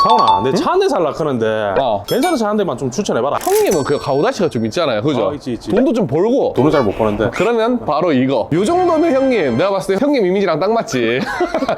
상훈아, 내 차 한 대 살라 하는데 괜찮은 차 한 대만 좀 추천해봐라. 형님은 그 가오다시가 좀 있잖아요, 그죠? 있지. 돈도 좀 벌고. 돈을 잘 못 버는데. 그러면 바로 이거. 요 정도면 형님, 내가 봤을 때 형님 이미지랑 딱 맞지.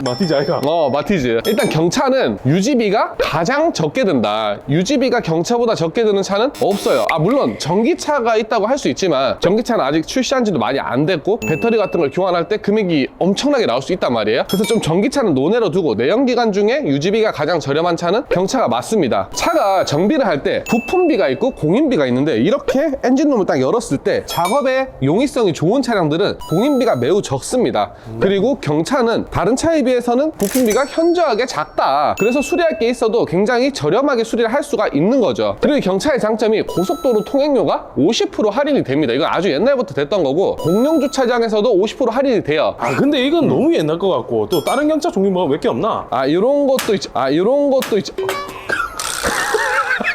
마티즈 아이가? 마티즈. 일단 경차는 유지비가 가장 적게 든다. 유지비가 경차보다 적게 드는 차는 없어요. 물론 전기차가 있다고 할 수 있지만 전기차는 아직 출시한 지도 많이 안 됐고 배터리 같은 걸 교환할 때 금액이 엄청나게 나올 수 있단 말이에요. 그래서 좀 전기차는 논외로 두고 내연기관 중에 유지비가 가장 저렴한 차는 경차가 맞습니다. 차가 정비를 할 때 부품비가 있고 공인비가 있는데 이렇게 엔진룸을 딱 열었을 때 작업에 용이성이 좋은 차량들은 공인비가 매우 적습니다. 그리고 경차는 다른 차에 비해서는 부품비가 현저하게 작다. 그래서 수리할 게 있어도 굉장히 저렴하게 수리를 할 수가 있는 거죠. 그리고 경차의 장점이 고속도로 통행료가 50% 할인이 됩니다. 이건 아주 옛날부터 됐던 거고 공영 주차장에서도 50% 할인이 돼요. 근데 이건 너무 옛날 것 같고 또 다른 경차 종류 뭐 몇 개 없나? 이런 것도 있죠. 이런 것도 있죠.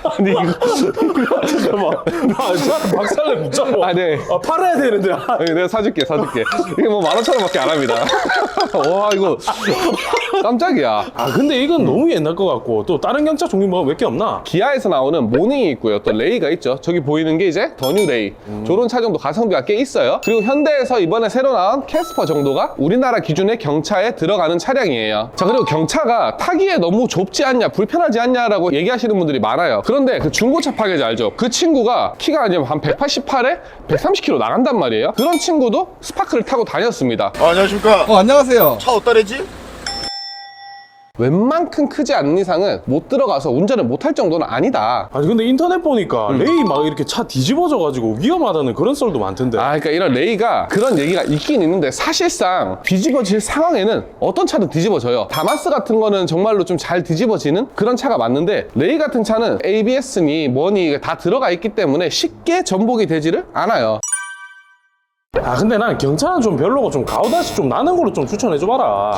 아니 이거 잠깐만. 나 진짜 박살내 붙잡고. 네. 팔아야 되는데. 내가 사줄게. 이게 뭐 15,000원밖에 안 합니다. 와 이거 깜짝이야. 근데 이건 너무 옛날 것 같고 또 다른 경차 종류 뭐 몇 개 없나? 기아에서 나오는 모닝이 있고요. 또 레이가 있죠. 저기 보이는 게 이제 더 뉴 레이. 저런 차종도 가성비가 꽤 있어요. 그리고 현대에서 이번에 새로 나온 캐스퍼 정도가 우리나라 기준의 경차에 들어가는 차량이에요. 자, 그리고 경차가 타기에 너무 좁지 않냐, 불편하지 않냐라고 얘기하시는 분들이 많아요. 그런데 그 중고차 파괴자 알죠? 그 친구가 키가 아니면 한 188에 130km 나간단 말이에요. 그런 친구도 스파크를 타고 다녔습니다. 안녕하십니까. 안녕하세요. 차 어디다 내지? 웬만큼 크지 않는 이상은 못 들어가서 운전을 못할 정도는 아니다. 근데 인터넷 보니까 레이 막 이렇게 차 뒤집어져가지고 위험하다는 그런 썰도 많던데. 그러니까 이런 레이가 그런 얘기가 있긴 있는데 사실상 뒤집어질 상황에는 어떤 차든 뒤집어져요. 다마스 같은 거는 정말로 좀 잘 뒤집어지는 그런 차가 맞는데 레이 같은 차는 ABS니 뭐니 다 들어가 있기 때문에 쉽게 전복이 되지를 않아요. 근데 난 경차는 좀 별로고 좀 가오다시 좀 나는 걸로 좀 추천해줘봐라.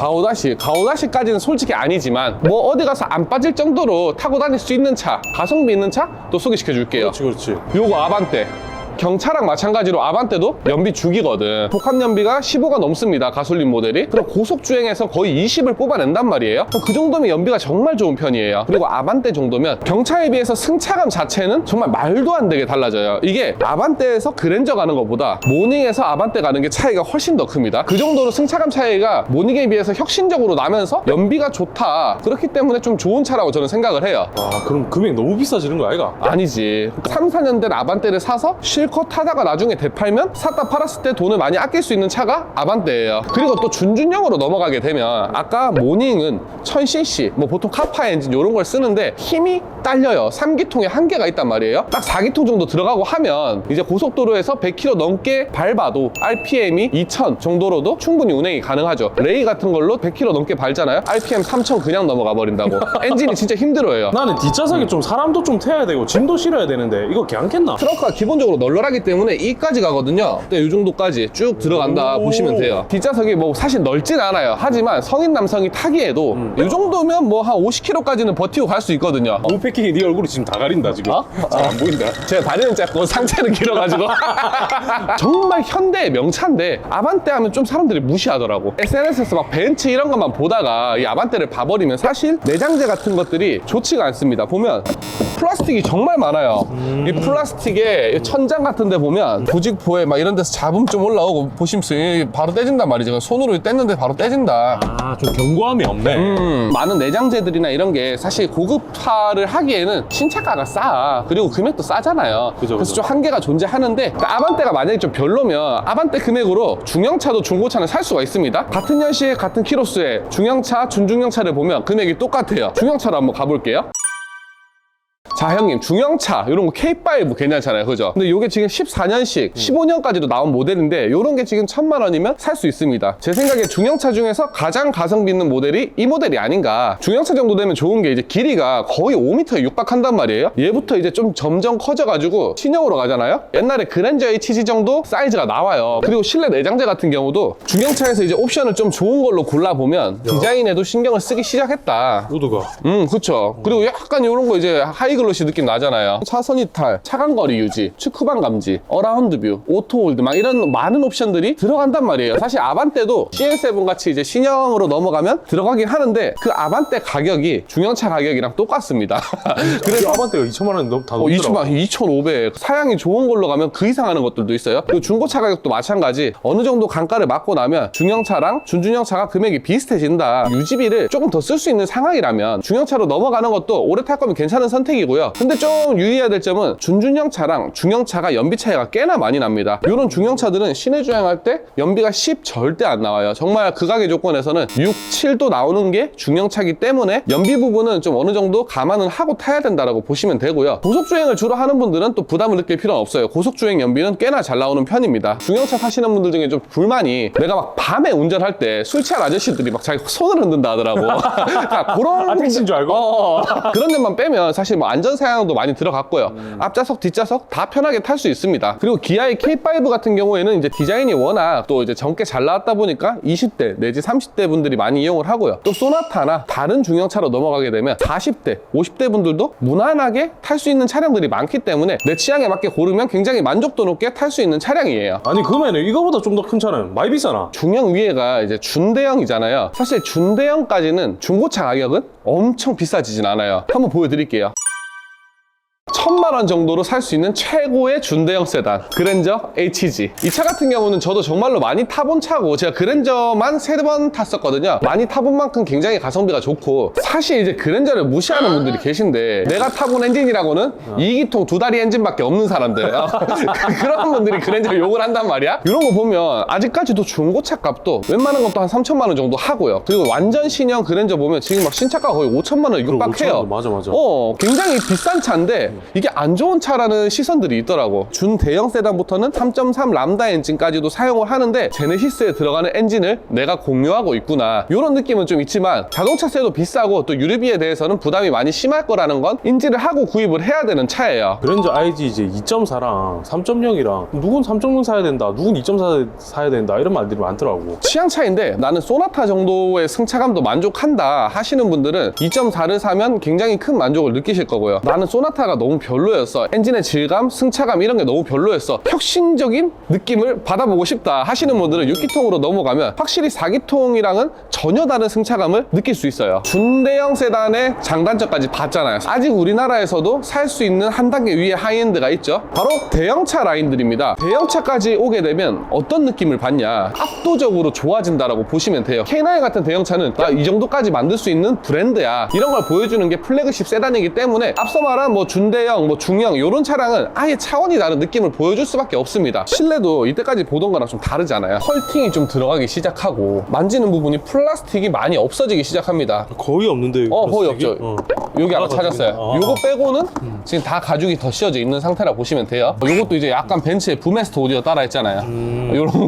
가오다시까지는 솔직히 아니지만 뭐 어디 가서 안 빠질 정도로 타고 다닐 수 있는 차, 가성비 있는 차 또 소개시켜 줄게요. 그렇지. 요거 아반떼. 경차랑 마찬가지로 아반떼도 연비 죽이거든. 복합 연비가 15가 넘습니다, 가솔린 모델이. 그럼 고속주행에서 거의 20을 뽑아낸단 말이에요. 그 정도면 연비가 정말 좋은 편이에요. 그리고 아반떼 정도면 경차에 비해서 승차감 자체는 정말 말도 안 되게 달라져요. 이게 아반떼에서 그랜저 가는 것보다 모닝에서 아반떼 가는 게 차이가 훨씬 더 큽니다. 그 정도로 승차감 차이가 모닝에 비해서 혁신적으로 나면서 연비가 좋다. 그렇기 때문에 좀 좋은 차라고 저는 생각을 해요. 그럼 금액 너무 비싸지는 거 아이가? 아니지. 3, 4년 된 아반떼를 사서 실컷 타다가 나중에 되팔면 샀다 팔았을 때 돈을 많이 아낄 수 있는 차가 아반떼예요. 그리고 또 준준형으로 넘어가게 되면 아까 모닝은 1000cc 뭐 보통 카파 엔진 이런 걸 쓰는데 힘이 딸려요. 3기통에 한계가 있단 말이에요. 딱 4기통 정도 들어가고 하면 이제 고속도로에서 100km 넘게 밟아도 RPM이 2000 정도로도 충분히 운행이 가능하죠. 레이 같은 걸로 100km 넘게 밟잖아요. RPM 3000 그냥 넘어가 버린다고. 엔진이 진짜 힘들어요. 나는 뒷좌석에 좀 사람도 좀 태워야 되고 짐도 실어야 되는데 이거 괜찮겠나? 트렁크가 기본적으로 널널하기 때문에 이까지 가거든요. 이 정도까지 쭉 들어간다 보시면 돼요. 뒷좌석이 뭐 사실 넓진 않아요. 하지만 성인 남성이 타기에도 이 정도면 뭐 한 50km까지는 버티고 갈 수 있거든요. 오패킹이 네 얼굴이 지금 다 가린다 지금. 잘 안 보인다. 제가 다리는 짧고 상체는 길어가지고 정말 현대의 명차인데 아반떼 하면 좀 사람들이 무시하더라고. SNS에서 막 벤츠 이런 것만 보다가 이 아반떼를 봐버리면 사실 내장재 같은 것들이 좋지가 않습니다. 보면 플라스틱이 정말 많아요. 이 플라스틱에 천장 같은 데 보면 부직포에 막 이런 데서 잡음 좀 올라오고 보시면 바로 떼진단 말이죠. 손으로 떼는데 바로 떼진다. 좀 견고함이 없네. 많은 내장재들이나 이런 게 사실 고급화를 하기에는 신차가가 싸. 그리고 금액도 싸잖아요. 그래서 좀 한계가 존재하는데 아반떼가 만약에 좀 별로면 아반떼 금액으로 중형차도 중고차는 살 수가 있습니다. 같은 연식 같은 키로수의 중형차, 준중형차를 보면 금액이 똑같아요. 중형차로 한번 가볼게요. 자 형님, 중형차 이런 거 K5 괜찮잖아요, 그죠? 근데 이게 지금 14년식 15년까지도 나온 모델인데 이런 게 지금 1000만 원이면 살 수 있습니다. 제 생각에 중형차 중에서 가장 가성비 있는 모델이 이 모델이 아닌가. 중형차 정도 되면 좋은 게 이제 길이가 거의 5m에 육박한단 말이에요. 얘부터 이제 좀 점점 커져가지고 신형으로 가잖아요. 옛날에 그랜저 HG 정도 사이즈가 나와요. 그리고 실내 내장재 같은 경우도 중형차에서 이제 옵션을 좀 좋은 걸로 골라보면 디자인에도 신경을 쓰기 시작했다. 우드가. 그쵸. 그리고 약간 이런 거 이제 하이글로 오토브러시 느낌 나잖아요. 차선 이탈, 차간거리 유지, 측후방 감지, 어라운드 뷰, 오토홀드 막 이런 많은 옵션들이 들어간단 말이에요. 사실 아반떼도 CL7 같이 이제 신형으로 넘어가면 들어가긴 하는데 그 아반떼 가격이 중형차 가격이랑 똑같습니다. 그래서 아반떼가 2천만 원 다 넘더라고. 2,500. 사양이 좋은 걸로 가면 그 이상 하는 것들도 있어요. 그리고 중고차 가격도 마찬가지. 어느 정도 강가를 맞고 나면 중형차랑 준중형차가 금액이 비슷해진다. 유지비를 조금 더 쓸 수 있는 상황이라면 중형차로 넘어가는 것도 오래 탈 거면 괜찮은 선택이고요. 근데 좀 유의해야 될 점은 준중형차랑 중형차가 연비 차이가 꽤나 많이 납니다. 이런 중형차들은 시내 주행할 때 연비가 10 절대 안 나와요. 정말 극악의 조건에서는 6, 7도 나오는 게 중형차이기 때문에 연비 부분은 좀 어느 정도 감안은 하고 타야 된다라고 보시면 되고요. 고속주행을 주로 하는 분들은 또 부담을 느낄 필요는 없어요. 고속주행 연비는 꽤나 잘 나오는 편입니다. 중형차 타시는 분들 중에 좀 불만이 내가 막 밤에 운전할 때 술 취한 아저씨들이 막 자기 손을 흔든다 하더라고. 그러니까 그런 택시인 줄 알고? 그런 점만 빼면 사실 뭐 안전사양도 많이 들어갔고요. 앞좌석, 뒷좌석 다 편하게 탈 수 있습니다. 그리고 기아의 K5 같은 경우에는 이제 디자인이 워낙 또 이제 젊게 잘 나왔다 보니까 20대 내지 30대 분들이 많이 이용을 하고요. 또 소나타나 다른 중형차로 넘어가게 되면 40대, 50대 분들도 무난하게 탈 수 있는 차량들이 많기 때문에 내 취향에 맞게 고르면 굉장히 만족도 높게 탈 수 있는 차량이에요. 아니 그러면 이거보다 좀 더 큰 차는 많이 비싸나? 중형 위에가 이제 준대형이잖아요. 사실 준대형까지는 중고차 가격은 엄청 비싸지진 않아요. 한번 보여드릴게요. 1,000만 원 정도로 살 수 있는 최고의 준대형 세단 그랜저 HG. 이 차 같은 경우는 저도 정말로 많이 타본 차고 제가 그랜저만 3번 탔었거든요. 많이 타본 만큼 굉장히 가성비가 좋고 사실 이제 그랜저를 무시하는 분들이 계신데 내가 타본 엔진이라고는 2기통 2다리 엔진밖에 없는 사람들 그런 분들이 그랜저 욕을 한단 말이야. 이런 거 보면 아직까지도 중고차 값도 웬만한 것도 한 3천만 원 정도 하고요. 그리고 완전 신형 그랜저 보면 지금 막 신차가 거의 5천만 원 육박해요. 맞아. 굉장히 비싼 차인데 이게 안 좋은 차라는 시선들이 있더라고. 준대형 세단부터는 3.3 람다 엔진까지도 사용을 하는데 제네시스에 들어가는 엔진을 내가 공유하고 있구나 이런 느낌은 좀 있지만 자동차세도 비싸고 또 유류비에 대해서는 부담이 많이 심할 거라는 건 인지를 하고 구입을 해야 되는 차예요. 그랜저 IG 이제 2.4랑 3.0이랑 누군 3.0 사야 된다, 누군 2.4 사야 된다 이런 말들이 많더라고. 취향 차인데 나는 소나타 정도의 승차감도 만족한다 하시는 분들은 2.4를 사면 굉장히 큰 만족을 느끼실 거고요. 나는 소나타가 너무 별로였어. 엔진의 질감, 승차감 이런 게 너무 별로였어. 혁신적인 느낌을 받아보고 싶다 하시는 분들은 6기통으로 넘어가면 확실히 4기통이랑은 전혀 다른 승차감을 느낄 수 있어요. 준대형 세단의 장단점까지 봤잖아요. 아직 우리나라에서도 살 수 있는 한 단계 위에 하이엔드가 있죠. 바로 대형차 라인들입니다. 대형차까지 오게 되면 어떤 느낌을 받냐? 압도적으로 좋아진다라고 보시면 돼요. K9 같은 대형차는 나 이 정도까지 만들 수 있는 브랜드야. 이런 걸 보여주는 게 플래그십 세단이기 때문에 앞서 말한 뭐 준대형, 뭐 중형 이런 차량은 아예 차원이 다른 느낌을 보여줄 수밖에 없습니다. 실내도 이때까지 보던 거랑 좀 다르잖아요. 컬팅이 좀 들어가기 시작하고 만지는 부분이 플라스틱이 많이 없어지기 시작합니다. 거의 없는데. 거의 없죠. 여기 아까 찾았어요. 아. 요거 빼고는 지금 다 가죽이 더 씌워져 있는 상태라 보시면 돼요. 요것도 이제 약간 벤츠의 부메스터 오디오 따라 했잖아요.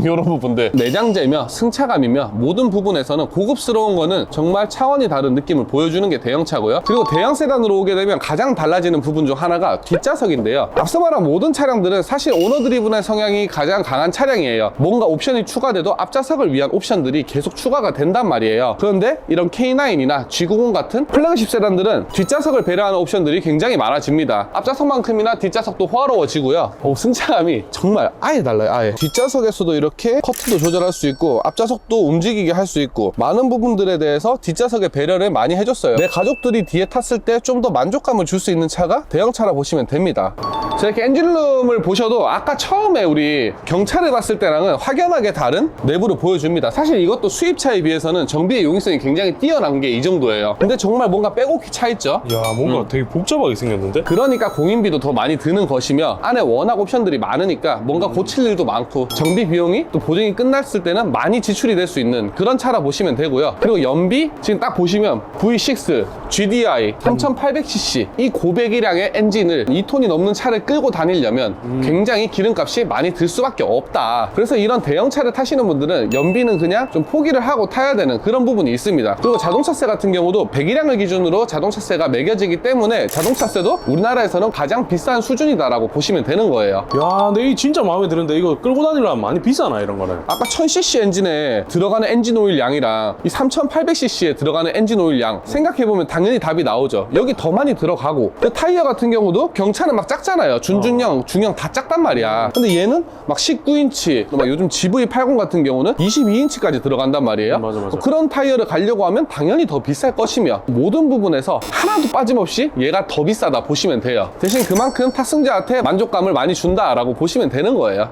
요런 부분들. 내장재며 승차감이며 모든 부분에서는 고급스러운 거는 정말 차원이 다른 느낌을 보여주는 게 대형차고요. 그리고 대형 세단으로 오게 되면 가장 달라지는 부분 중 하나가 뒷좌석인데요. 앞서 말한 모든 차량들은 사실 오너 드리븐의 성향이 가장 강한 차량이에요. 뭔가 옵션이 추가돼도 앞좌석을 위한 옵션들이 계속 추가가 된단 말이에요. 그런데 이런 K9이나 G90 같은 플래그십 세단들은 뒷좌석을 배려하는 옵션들이 굉장히 많아집니다. 앞좌석만큼이나 뒷좌석도 호화로워지고요. 승차감이 정말 아예 달라요. 아예. 뒷좌석에서도 이렇게 커트도 조절할 수 있고 앞좌석도 움직이게 할 수 있고 많은 부분들에 대해서 뒷좌석에 배려를 많이 해줬어요. 내 가족들이 뒤에 탔을 때 좀 더 만족감을 줄 수 있는 차가 대형차라 보시면 됩니다. 자, 이렇게 엔진룸을 보셔도 아까 처음에 우리 경차를 봤을 때랑은 확연하게 다른 내부를 보여줍니다. 사실 이것도 수입차에 비해서는 정비의 용이성이 굉장히 뛰어난 게 이 정도예요. 근데 정말 뭔가 빼곡히 차 있죠? 야, 뭔가 되게 복잡하게 생겼는데? 그러니까 공인비도 더 많이 드는 것이며 안에 워낙 옵션들이 많으니까 뭔가 고칠 일도 많고 정비 비용이 또 보증이 끝났을 때는 많이 지출이 될 수 있는 그런 차라 보시면 되고요. 그리고 연비 지금 딱 보시면 V6, GDI 3800cc 이 고배기량의 엔진을 2톤이 넘는 차를 끌고 다니려면 굉장히 기름값이 많이 들 수밖에 없다. 그래서 이런 대형차를 타시는 분들은 연비는 그냥 좀 포기를 하고 타야 되는 그런 부분이 있습니다. 그리고 자동차세 같은 경우도 배기량을 기준으로 자동차세가 매겨지기 때문에 자동차세도 우리나라에서는 가장 비싼 수준이다라고 보시면 되는 거예요. 야, 근데 이 진짜 마음에 드는데 이거 끌고 다니려면 많이 비싸나 이런 거는? 아까 1000cc 엔진에 들어가는 엔진 오일 양이랑 이 3800cc에 들어가는 엔진 오일 양 생각해보면 당연히 답이 나오죠. 여기 더 많이 들어가고 그 타이어 같은 경우도 경차는 막 작잖아요. 준중형, 중형 다 작단 말이야. 근데 얘는 막 19인치, 막 요즘 GV80 같은 경우는 22인치까지 들어간단 말이에요. 맞아. 그런 타이어를 가려고 하면 당연히 더 비쌀 것이며 모든 부분에서 하나도 빠짐없이 얘가 더 비싸다 보시면 돼요. 대신 그만큼 탑승자한테 만족감을 많이 준다라고 보시면 되는 거예요.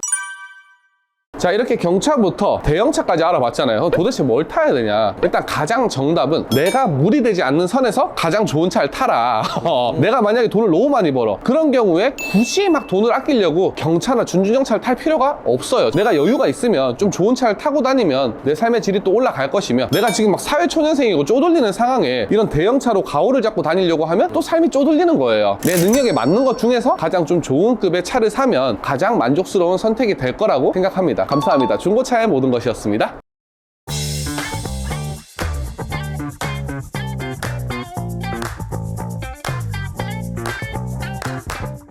자, 이렇게 경차부터 대형차까지 알아봤잖아요. 도대체 뭘 타야 되냐? 일단 가장 정답은 내가 무리되지 않는 선에서 가장 좋은 차를 타라. 내가 만약에 돈을 너무 많이 벌어. 그런 경우에 굳이 막 돈을 아끼려고 경차나 준중형차를 탈 필요가 없어요. 내가 여유가 있으면 좀 좋은 차를 타고 다니면 내 삶의 질이 또 올라갈 것이며, 내가 지금 막 사회초년생이고 쪼들리는 상황에 이런 대형차로 가오를 잡고 다니려고 하면 또 삶이 쪼들리는 거예요. 내 능력에 맞는 것 중에서 가장 좀 좋은 급의 차를 사면 가장 만족스러운 선택이 될 거라고 생각합니다. 감사합니다. 중고차의 모든 것이었습니다.